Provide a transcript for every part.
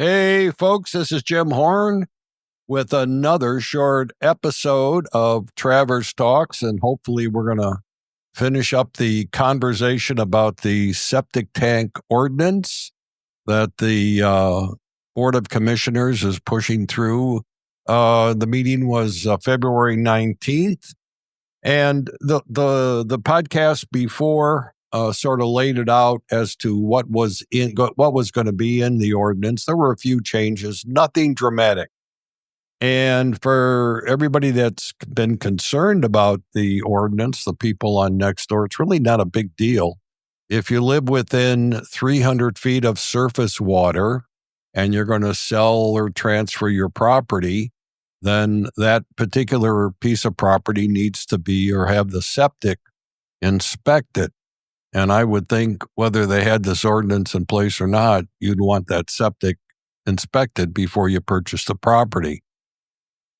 Hey, folks, this is Jim Horn with another short episode of Travers Talks, and hopefully we're going to finish up the conversation about the septic tank ordinance that the Board of Commissioners is pushing through. The meeting was February 19th, and the podcast before sort of laid it out as to what was going to be in the ordinance. There were a few changes, nothing dramatic. And for everybody that's been concerned about the ordinance, the people on Nextdoor, it's really not a big deal. If you live within 300 feet of surface water and you're going to sell or transfer your property, then that particular piece of property needs to be or have the septic inspected. And I would think whether they had this ordinance in place or not, you'd want that septic inspected before you purchase the property.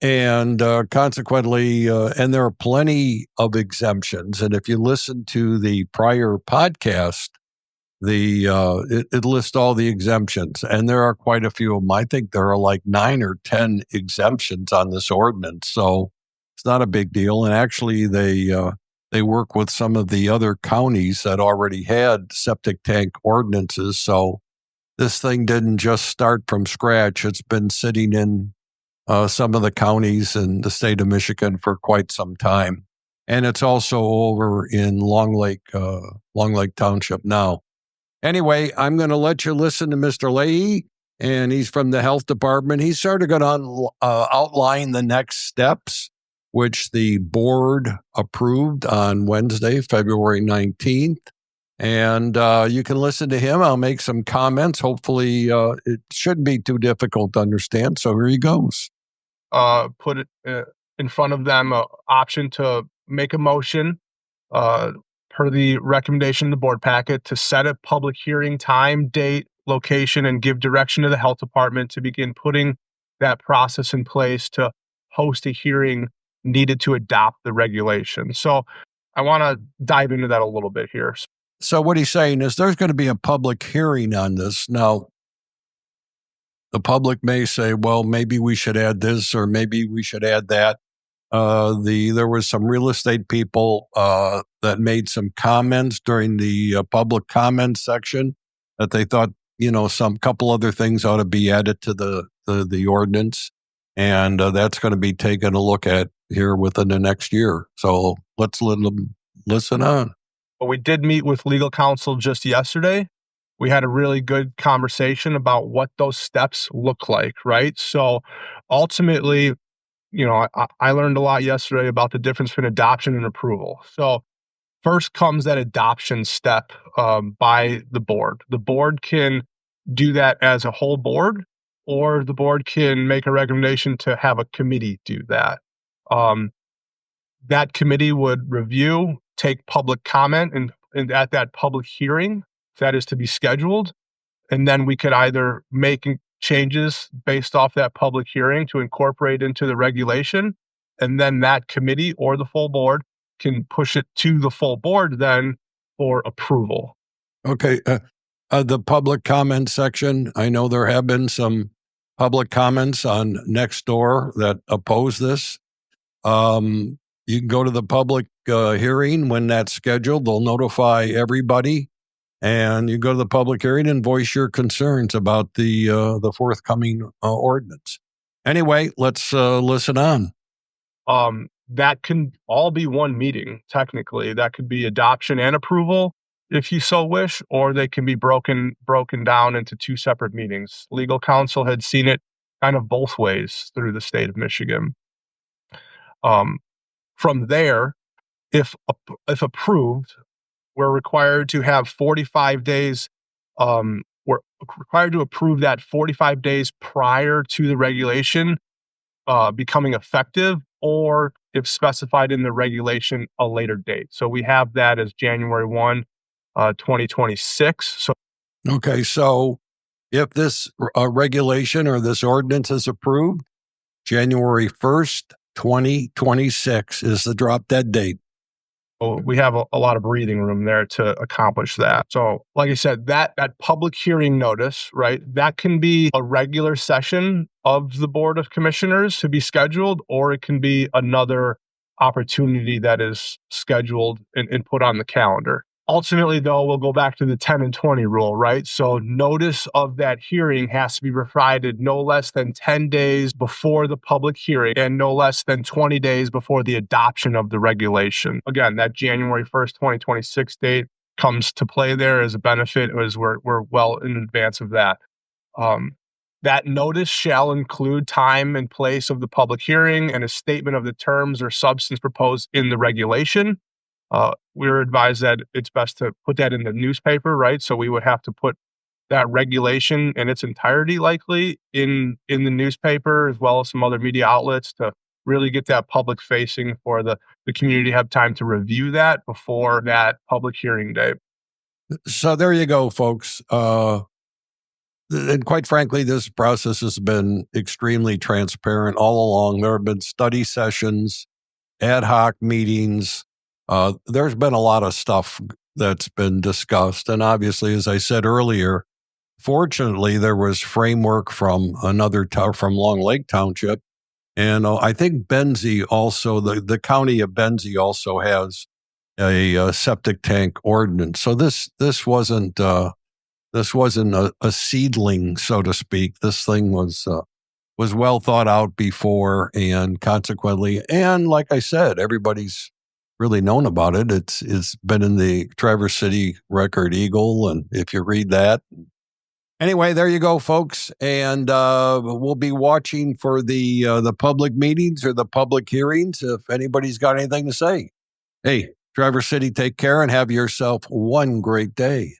And consequently, and there are plenty of exemptions. And if you listen to the prior podcast, it lists all the exemptions, and there are quite a few of them. I think there are like 9 or 10 exemptions on this ordinance, so it's not a big deal. And actually, they work with some of the other counties that already had septic tank ordinances. So this thing didn't just start from scratch. It's been sitting in some of the counties in the state of Michigan for quite some time, and it's also over in Long Lake Township now. Anyway, I'm going to let you listen to Mr. Leahy, and he's from the health department. He's sort of going to outline the next steps, which the board approved on Wednesday, February 19th. And you can listen to him. I'll make some comments. Hopefully, it shouldn't be too difficult to understand. So here he goes. Put it in front of them an option to make a motion per the recommendation of the board packet to set a public hearing time, date, location, and give direction to the health department to begin putting that process in place to host a hearing needed to adopt the regulation. So I want to dive into that a little bit here. So what he's saying is there's going to be a public hearing on this. Now, the public may say, well, maybe we should add this or maybe we should add that. There was some real estate people that made some comments during the public comment section that they thought, some couple other things ought to be added to the ordinance. And that's going to be taken a look at here within the next year. So let's let them listen on. Well, we did meet with legal counsel just yesterday. We had a really good conversation about what those steps look like, right? So ultimately, I learned a lot yesterday about the difference between adoption and approval. So first comes that adoption step by the board. The board can do that as a whole board, or the board can make a recommendation to have a committee do that. That committee would review, take public comment, and at that public hearing, that is to be scheduled, and then we could either make changes based off that public hearing to incorporate into the regulation, and then that committee or the full board can push it to the full board then for approval. Okay. The public comment section, I know there have been some public comments on Nextdoor that oppose this. You can go to the public hearing when that's scheduled. They'll notify everybody. And you go to the public hearing and voice your concerns about the forthcoming ordinance. Anyway, let's listen on. That can all be one meeting, technically. That could be adoption and approval, if you so wish, or they can be broken down into two separate meetings. Legal counsel had seen it kind of both ways through the state of Michigan. From there, if approved, we're required to have 45 days. We're required to approve that 45 days prior to the regulation becoming effective, or if specified in the regulation, a later date. So we have that as January 1, 2026. Okay, so if this regulation or this ordinance is approved, January 1st, 2026 is the drop dead date. we have a lot of breathing room there to accomplish that. So, like I said, that public hearing notice, right? That can be a regular session of the Board of Commissioners to be scheduled, or it can be another opportunity that is scheduled and put on the calendar. Ultimately, though, we'll go back to the 10 and 20 rule, right? So notice of that hearing has to be provided no less than 10 days before the public hearing and no less than 20 days before the adoption of the regulation. Again, that January 1st, 2026 date comes to play there as a benefit, as we're well in advance of that. That notice shall include time and place of the public hearing and a statement of the terms or substance proposed in the regulation. We were advised that it's best to put that in the newspaper, right? So we would have to put that regulation in its entirety likely in the newspaper, as well as some other media outlets, to really get that public facing for the community to have time to review that before that public hearing day. So there you go, folks. And quite frankly, this process has been extremely transparent all along. There have been study sessions, ad hoc meetings. There's been a lot of stuff that's been discussed. And obviously, as I said earlier, fortunately, there was framework from from Long Lake Township. And I think Benzie also, the county of Benzie also has a septic tank ordinance. So this wasn't a seedling, so to speak. This thing was well thought out before, and consequently, and like I said, everybody's really known about it. It's been in the Traverse City Record Eagle, and if you read that. Anyway, there you go, folks, and we'll be watching for the public meetings or the public hearings if anybody's got anything to say. Hey, Traverse City, take care and have yourself one great day.